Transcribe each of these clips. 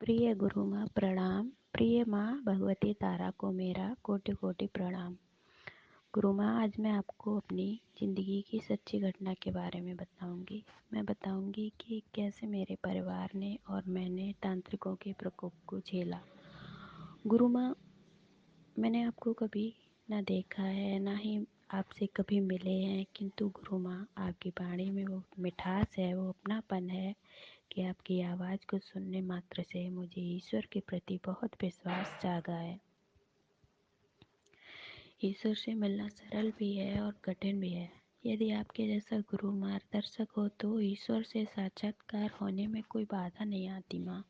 प्रिय गुरु माँ प्रणाम। प्रिय माँ भगवती तारा को मेरा कोटि कोटि प्रणाम। गुरु माँ, आज मैं आपको अपनी ज़िंदगी की सच्ची घटना के बारे में बताऊंगी। मैं बताऊंगी कि कैसे मेरे परिवार ने और मैंने तांत्रिकों के प्रकोप को झेला। गुरु माँ, मैंने आपको कभी ना देखा है, ना ही आपसे कभी मिले हैं, किंतु गुरु माँ, आपकी वाणी में वो मिठास है, वो अपनापन है कि आपकी आवाज़ को सुनने मात्र से मुझे ईश्वर के प्रति बहुत विश्वास जागा है। ईश्वर से मिलना सरल भी है और कठिन भी है। यदि आपके जैसा गुरु मार्गदर्शक हो तो ईश्वर से साक्षात्कार होने में कोई बाधा नहीं आती माँ।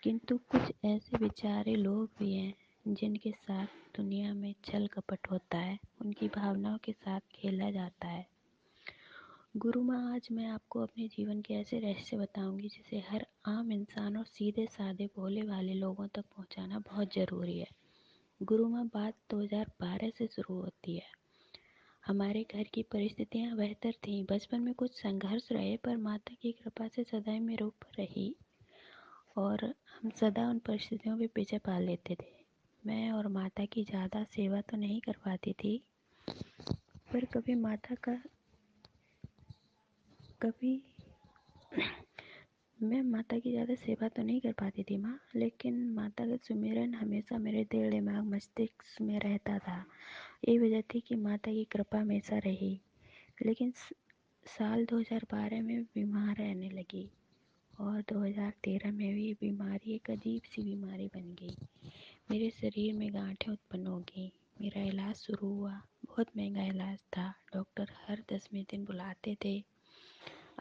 किंतु कुछ ऐसे बेचारे लोग भी हैं जिनके साथ दुनिया में छल कपट होता है, उनकी भावनाओं के साथ खेला जाता है। गुरु माँ, आज मैं आपको अपने जीवन के ऐसे रहस्य बताऊंगी जिसे हर आम इंसान और सीधे साधे भोले वाले लोगों तक पहुंचाना बहुत ज़रूरी है। गुरु माँ, बात 2012 से शुरू होती है। हमारे घर की परिस्थितियाँ बेहतर थीं। बचपन में कुछ संघर्ष रहे, पर माता की कृपा से सदैव मेरे ऊपर रही और हम सदा उन परिस्थितियों पे पीछे पा लेते थे। मैं और माता की ज़्यादा सेवा तो नहीं कर पाती थी, पर कभी मैं माता की ज़्यादा सेवा तो नहीं कर पाती थी माँ, लेकिन माता का सुमिरन हमेशा मेरे दिल दिमाग मस्तिष्क में रहता था। यही वजह थी कि माता की कृपा हमेशा रही। लेकिन साल 2012 में बीमार रहने लगी और 2013 में भी बीमारी एक अजीब सी बीमारी बन गई। मेरे शरीर में गांठें उत्पन्न हो गई। मेरा इलाज शुरू हुआ। बहुत महंगा इलाज था। डॉक्टर हर 10वें दिन बुलाते थे।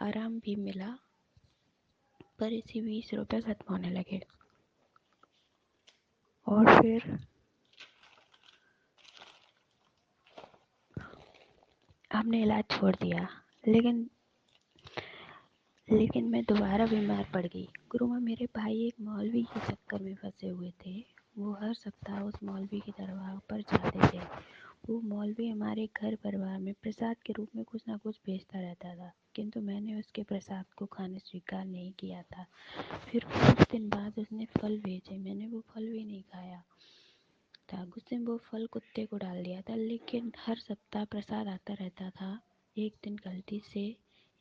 आराम भी मिला, पर इसी 20 रुपये खत्म होने लगे और फिर हमने इलाज छोड़ दिया। लेकिन लेकिन मैं दोबारा बीमार पड़ गई। गुरु माँ, मेरे भाई एक मौलवी के चक्कर में फंसे हुए थे। वो हर सप्ताह उस मौलवी के दरबार पर जाते थे। वो मौलवी हमारे घर परिवार में प्रसाद के रूप में कुछ ना कुछ भेजता रहता था, किंतु मैंने उसके प्रसाद को खाने स्वीकार नहीं किया था। फिर कुछ दिन बाद उसने फल भेजे। मैंने वो फल भी नहीं खाया था। गुस्से में वो फल कुत्ते को डाल दिया था। लेकिन हर सप्ताह प्रसाद आता रहता था। एक दिन गलती से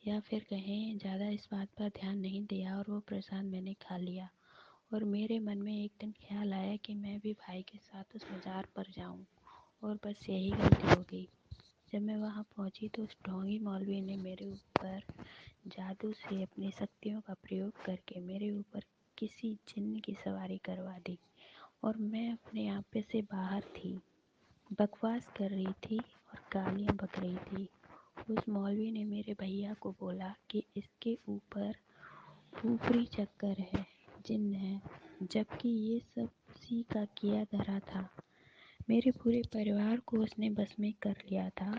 या फिर कहें ज़्यादा इस बात पर ध्यान नहीं दिया और वो प्रसाद मैंने खा लिया। और मेरे मन में एक दिन ख्याल आया कि मैं भी भाई के साथ उस मज़ार पर जाऊं, और बस यही गलती हो गई। जब मैं वहां पहुंची तो उस ढोंगी मौलवी ने मेरे ऊपर जादू से अपनी शक्तियों का प्रयोग करके मेरे ऊपर किसी जिन्न की सवारी करवा दी और मैं अपने आपे से बाहर थी, बकवास कर रही थी और गालियाँ बक रही थी। उस मौलवी ने मेरे भैया को बोला कि इसके ऊपर ऊपरी चक्कर है, जिन्न है, जबकि ये सब उसी का किया धरा था। मेरे पूरे परिवार को उसने बस में कर लिया था।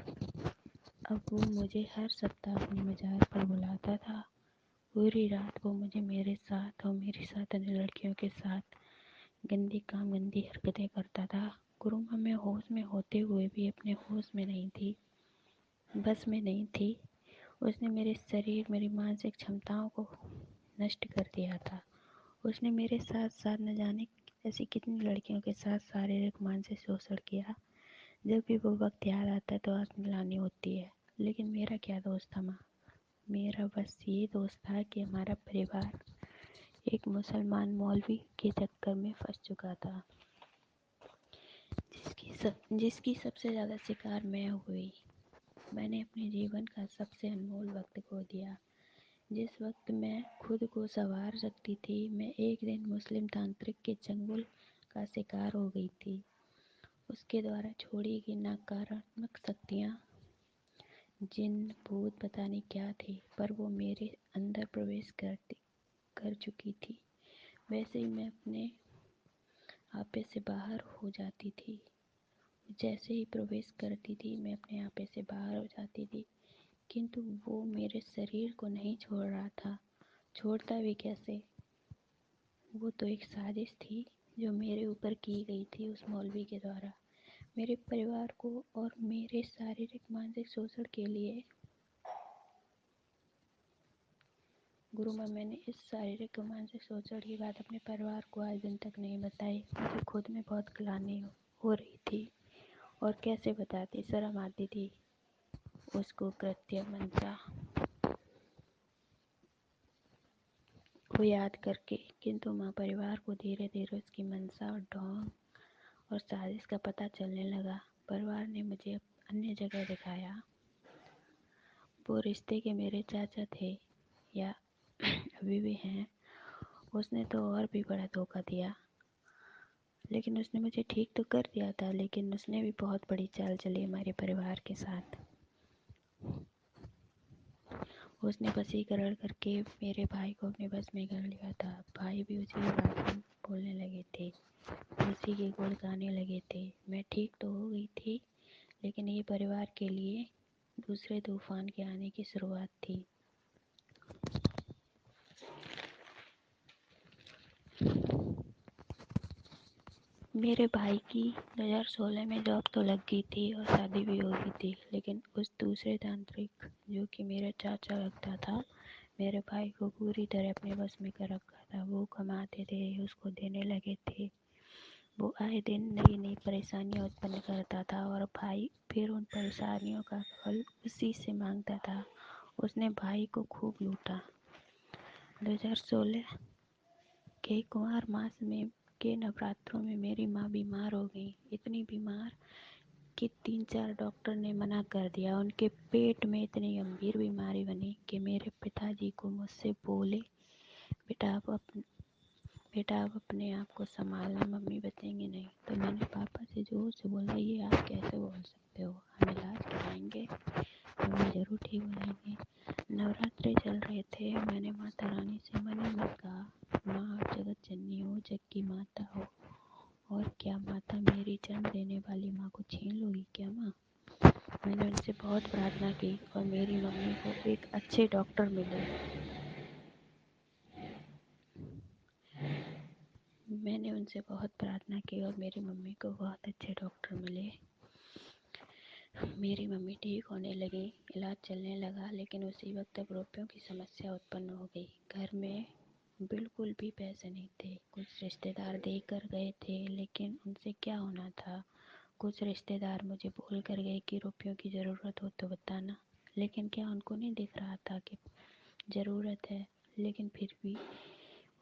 अब वो मुझे हर सप्ताह अपनी मज़ार पर बुलाता था। पूरी रात वो मुझे मेरे साथ और मेरे साथ अन्य लड़कियों के साथ गंदी काम गंदी हरकतें करता था। गुरु माँ, मैं होश में होते हुए भी अपने होश में नहीं थी, बस में नहीं थी। उसने मेरे शरीर, मेरी मानसिक क्षमताओं को नष्ट कर दिया था। उसने मेरे साथ साथ न जाने ऐसी कितनी लड़कियों के साथ शारीरिक मानसिक शोषण किया। जब भी वो वक्त याद आता है तो आत्मग्लानि होती है। लेकिन मेरा क्या दोष था माँ? मेरा बस ये दोस्त था कि हमारा परिवार एक मुसलमान मौलवी के चक्कर में फंस चुका था, जिसकी सबसे ज़्यादा शिकार मैं हुई। मैंने अपने जीवन का सबसे अनमोल वक्त खो दिया। जिस वक्त मैं खुद को संवार सकती थी, मैं एक दिन मुस्लिम तांत्रिक के चंगुल का शिकार हो गई थी। उसके द्वारा छोड़ी गई नकारात्मक शक्तियाँ, जिन्न भूत पता नहीं क्या थे, पर वो मेरे अंदर प्रवेश कर चुकी थी। वैसे ही मैं अपने आपे से बाहर हो जाती थी। जैसे ही प्रवेश करती थी मैं अपने आपे से बाहर हो जाती थी, किंतु वो मेरे शरीर को नहीं छोड़ रहा था। छोड़ता भी कैसे? वो तो एक साजिश थी जो मेरे ऊपर की गई थी उस मौलवी के द्वारा, मेरे परिवार को और मेरे शारीरिक मानसिक शोषण के लिए। गुरु माँ, मैंने इस शारीरिक और मानसिक शोषण की बात अपने परिवार को आज दिन तक नहीं बताई। मुझे खुद में बहुत ग्लानि हो रही थी और कैसे बताती, शर्म आती थी उसको कृत्य मंशा को याद करके। किंतु माँ, परिवार को धीरे धीरे उसकी मंशा और ढोंग और साजिश का पता चलने लगा। परिवार ने मुझे अन्य जगह दिखाया। वो रिश्ते के मेरे चाचा थे या अभी भी हैं। उसने तो और भी बड़ा धोखा दिया, लेकिन उसने मुझे ठीक तो कर दिया था, लेकिन उसने भी बहुत बड़ी चाल चली हमारे परिवार के साथ। उसने वशीकरण करके मेरे भाई को अपने बस में कर लिया था। भाई भी उसी के बारे में बोलने लगे थे, उसी के गुण गाने लगे थे। मैं ठीक तो हो गई थी, लेकिन ये परिवार के लिए दूसरे तूफान के आने की शुरुआत थी। मेरे भाई की 2016 में जॉब तो लग गई थी और शादी भी हो गई थी, लेकिन उस दूसरे तांत्रिक, जो कि मेरा चाचा लगता था, मेरे भाई को पूरी तरह अपने बस में कर रखा था। वो कमाते थे, उसको देने लगे थे। वो आए दिन नई नई परेशानियां उत्पन्न करता था और भाई फिर उन परेशानियों का हल उसी से मांगता था। उसने भाई को खूब लूटा। 2016 के कुमार मास में के नवरात्रों में मेरी माँ बीमार हो गई। इतनी बीमार कि 3-4 डॉक्टर ने मना कर दिया। उनके पेट में इतनी गंभीर बीमारी बनी कि मेरे पिताजी को मुझसे बोले, बेटा आप अपने आप को संभालना, मम्मी बचेंगे नहीं। तो मैंने पापा से जोर से बोला, ये आप कैसे बोल सकते हो, हम इलाज कराएंगे, मम्मी जरूर ठीक हो जाएंगे। नवरात्रे चल रहे थे। मैंने माता रानी से मन ही मन कहा, माँ आप जगत जननी हो, जग की माता हो, और क्या माता मेरी जन्म देने वाली माँ को छीन लोगी क्या माँ? मैंने उनसे बहुत प्रार्थना की और मेरी मम्मी को एक अच्छे डॉक्टर मिले। मैंने उनसे बहुत प्रार्थना की और मेरी मम्मी को बहुत अच्छे डॉक्टर मिले। मेरी मम्मी ठीक होने लगी, इलाज चलने लगा, लेकिन उसी वक्त अब रुपयों की समस्या उत्पन्न हो गई। घर में बिल्कुल भी पैसे नहीं थे। कुछ रिश्तेदार दे कर गए थे, लेकिन उनसे क्या होना था। कुछ रिश्तेदार मुझे बोल कर गए कि रुपयों की ज़रूरत हो तो बताना, लेकिन क्या उनको नहीं दिख रहा था कि ज़रूरत है? लेकिन फिर भी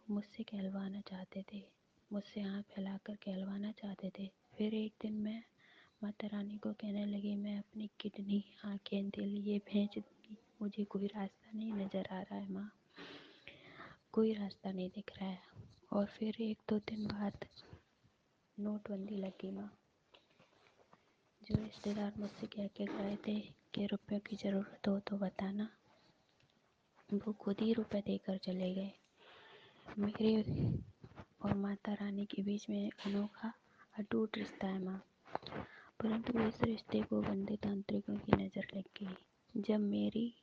मुझसे कहलवाना चाहते थे, मुझसे हाथ फैलाकर कहलवाना चाहते थे। फिर एक दिन मैं माता रानी को कहने लगी, मैं अपनी किडनी, आँखें, दिल ये बेच दूँगी। मुझे कोई रास्ता नहीं नज़र आ रहा है माँ, कोई रास्ता नहीं दिख रहा है। और फिर 1-2 दिन बाद नोटबंदी लग गई माँ। जो रिश्तेदार मुझसे कह के गए थे कि रुपयों की ज़रूरत हो तो बताना, वो खुद ही रुपए देकर चले गए। मेरे और माता रानी के बीच में अनोखा अटूट रिश्ता है माँ, परंतु इस रिश्ते को गंदे तांत्रिकों की नज़र लग गई। जब मेरी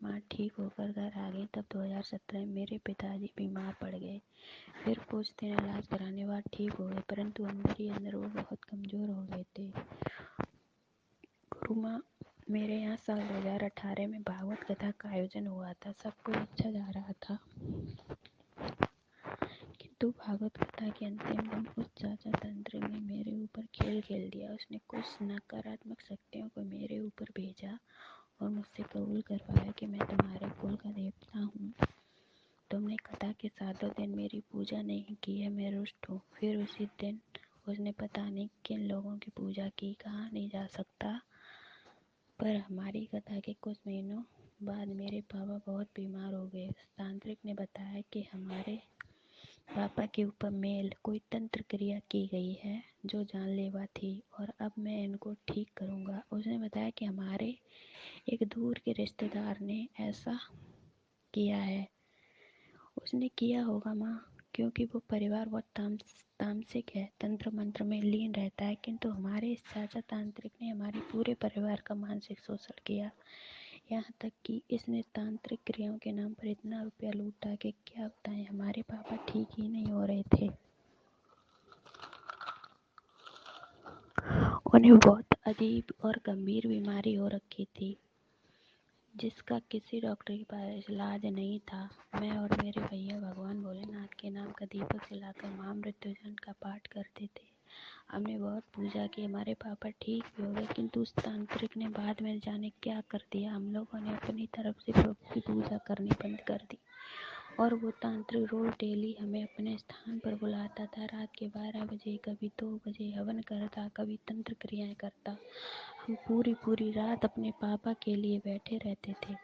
माँ ठीक होकर घर आ गई, तब 2017 में मेरे पिताजी बीमार पड़ गए। फिर कुछ दिन इलाज कराने बाद ठीक हो गए, परंतु अंदर ही अंदर वो बहुत कमज़ोर हो गए थे। गुरु माँ, मेरे यहाँ साल 2018 में भागवत कथा का आयोजन हुआ था। सब कुछ अच्छा जा रहा था, किंतु भागवत कथा के अंतिम दिन उस चाचा तांत्रिक ने मेरे ऊपर खेल खेल दिया। उसने कुछ नकारात्मक शक्तियों को मेरे ऊपर भेजा और मुझसे कबूल करवाया कि मैं तुम्हारे कुल का देवता हूँ। तुमने कथा के 7 दिन मेरी पूजा नहीं की है, मैं रुष्ट हूँ। फिर उसी दिन उसने पता नहीं किन लोगों की पूजा की, कहा नहीं जा सकता, पर हमारी कथा के कुछ महीनों बाद मेरे पापा बहुत बीमार हो गए। उस तांत्रिक ने बताया कि हमारे पापा के ऊपर मेल कोई तंत्र क्रिया की गई है जो जानलेवा थी, और अब मैं इनको ठीक करूँगा। उसने बताया कि हमारे एक दूर के रिश्तेदार ने ऐसा किया है। उसने किया होगा माँ, क्योंकि वो परिवार बहुत तामसिक है, तंत्र मंत्र में लीन रहता है। किंतु हमारे इस चाचा तांत्रिक ने हमारे पूरे परिवार का मानसिक शोषण किया। यहाँ तक कि इसने तांत्रिक क्रियाओं के नाम पर इतना रुपया लूटा कि क्या बताएं, हमारे पापा ठीक ही नहीं हो रहे थे। उन्हें बहुत अजीब और गंभीर बीमारी हो रखी थी। जिसका किसी डॉक्टर के पास इलाज नहीं था। मैं और मेरे भैया भगवान भोलेनाथ के नाम का दीपक जलाकर महामृत्युंजय का पाठ करते थे। हमने बहुत पूजा की, हमारे पापा ठीक भी हो गए, किंतु उस तांत्रिक ने बाद में जाने क्या कर दिया। हम लोगों ने अपनी तरफ से प्रभु की पूजा करनी बंद कर दी और वो तांत्रिक रोज डेली हमें अपने स्थान पर बुलाता था। रात के 12 बजे, कभी 2 बजे हवन करता, कभी तंत्र क्रियाएं करता। हम पूरी रात अपने पापा के लिए बैठे रहते थे,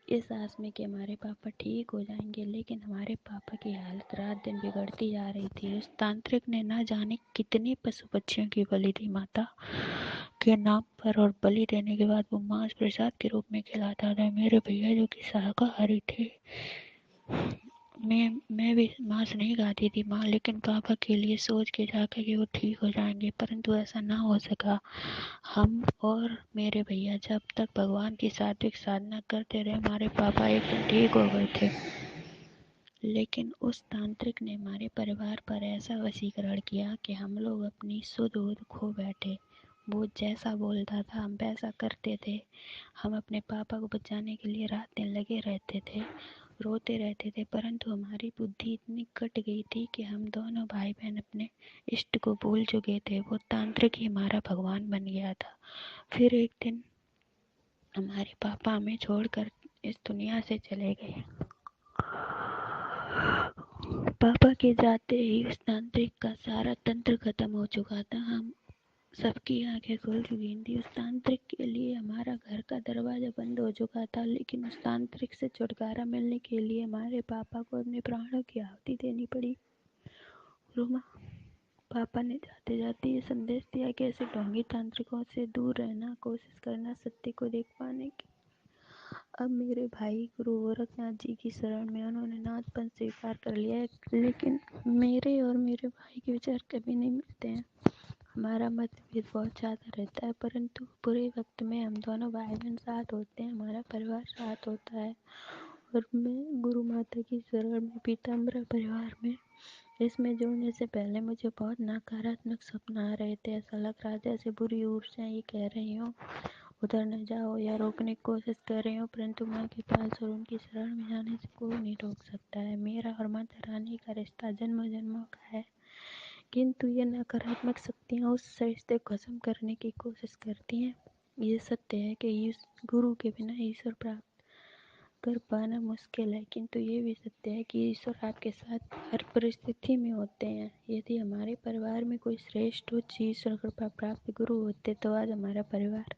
इस आस में कि हमारे पापा ठीक हो जाएंगे। लेकिन हमारे पापा की हालत रात दिन बिगड़ती जा रही थी। उस तांत्रिक ने ना जाने कितने पशु पक्षियों की बलि दी माता के नाम पर, और बलि देने के बाद वो मांस प्रसाद के रूप में खिलाता था। मेरे भैया जो कि शाकाहारी थे, मैं भी मांस नहीं खाती थी माँ, लेकिन पापा के लिए सोच के जाकर कि वो ठीक हो जाएंगे, परंतु ऐसा ना हो सका। हम और मेरे भैया जब तक भगवान की सात्विक साधना करते रहे, हमारे पापा एक दिन ठीक हो गए थे। लेकिन उस तांत्रिक ने हमारे परिवार पर ऐसा वशीकरण किया कि हम लोग अपनी सुध बुध खो बैठे। वो जैसा बोलता था हम वैसा करते थे। हम अपने पापा को बचाने के लिए रात दिन लगे रहते थे, रोते रहते थे, परंतु हमारी बुद्धि इतनी कट गई थी कि हम दोनों भाई बहन अपने इष्ट को भूल चुके थे। वो तांत्रिक ही हमारा भगवान बन गया था। फिर एक दिन हमारे पापा हमें छोड़कर इस दुनिया से चले गए। पापा के जाते ही उस तांत्रिक का सारा तंत्र खत्म हो चुका था। हम सबकी आंखें खुल चुकी थी। उस तांत्रिक के लिए हमारा घर का दरवाजा बंद हो चुका था, लेकिन उस तांत्रिक से छुटकारा मिलने के लिए हमारे पापा को अपने प्राणों की आहुति देनी पड़ी। रोमा, पापा ने जाते जाते ये संदेश दिया कि ऐसे ढोंगी तांत्रिकों से दूर रहना, कोशिश करना सत्य को देख पाने की। अब मेरे भाई गुरु गोरखनाथ जी की शरण में उन्होंने नाथपन स्वीकार कर लिया है, लेकिन मेरे और मेरे भाई के विचार कभी नहीं मिलते हैं। हमारा मतभेद बहुत ज़्यादा रहता है, परंतु बुरे वक्त में हम दोनों भाई बहन साथ होते हैं, हमारा परिवार साथ होता है। और मैं गुरु माता की शरण में, पीताम्बरा परिवार में, इसमें जुड़ने से पहले मुझे बहुत नकारात्मक सपना आ रहे थे। ऐसा लग रहा था जैसे बुरी ऊर्जाएं ये कह रही हूँ उधर न जाओ या रोकने की कोशिश कर रही हूँ, परंतु माँ के पास और उनकी शरण में जाने से कोई नहीं रोक सकता है। मेरा और माता रानी का रिश्ता जन्मों जन्मों का है, किंतु ये नकारात्मक शक्तियाँ उस रिश्ते को खत्म करने की कोशिश करती हैं। ये सत्य है कि इस गुरु के बिना ईश्वर प्राप्त कर पाना मुश्किल है, किंतु ये भी सत्य है कि ईश्वर आपके साथ हर परिस्थिति में होते हैं। यदि हमारे परिवार में कोई श्रेष्ठ उच्च ईश्वर कृपा प्राप्त गुरु होते तो आज हमारा परिवार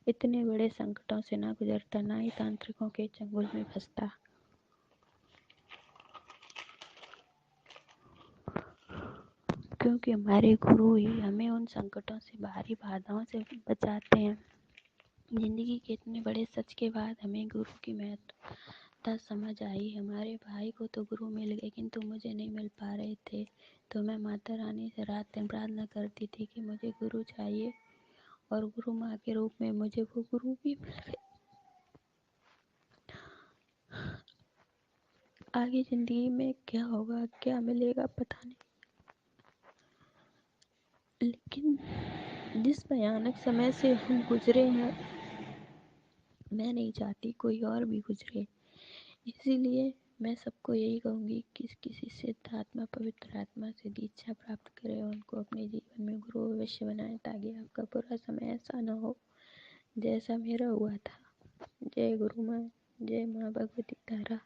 इतने बड़े संकटों से ना गुजरता, ना ही तांत्रिकों के चंगुल में फंसता। क्योंकि हमारे गुरु ही हमें उन संकटों से, बाहरी बाधाओं से बचाते हैं। जिंदगी के इतने बड़े सच के बाद हमें गुरु की महत्वता समझ आई। हमारे भाई को तो गुरु मिल गए, किंतु मुझे नहीं मिल पा रहे थे। तो मैं माता रानी से रात दिन प्रार्थना करती थी कि मुझे गुरु चाहिए, और गुरु माँ के रूप में मुझे वो गुरु भी मिल गए। आगे जिंदगी में क्या होगा, क्या मिलेगा, पता नहीं, लेकिन जिस भयानक समय से हम गुजरे हैं, मैं नहीं चाहती कोई और भी गुजरे। इसीलिए मैं सबको यही कहूँगी कि किसी सिद्ध आत्मा, पवित्र आत्मा से दीक्षा प्राप्त करें, उनको अपने जीवन में गुरु अवश्य बनाएं, ताकि आपका बुरा समय ऐसा ना हो जैसा मेरा हुआ था। जय गुरु माँ, जय माँ भगवती तारा।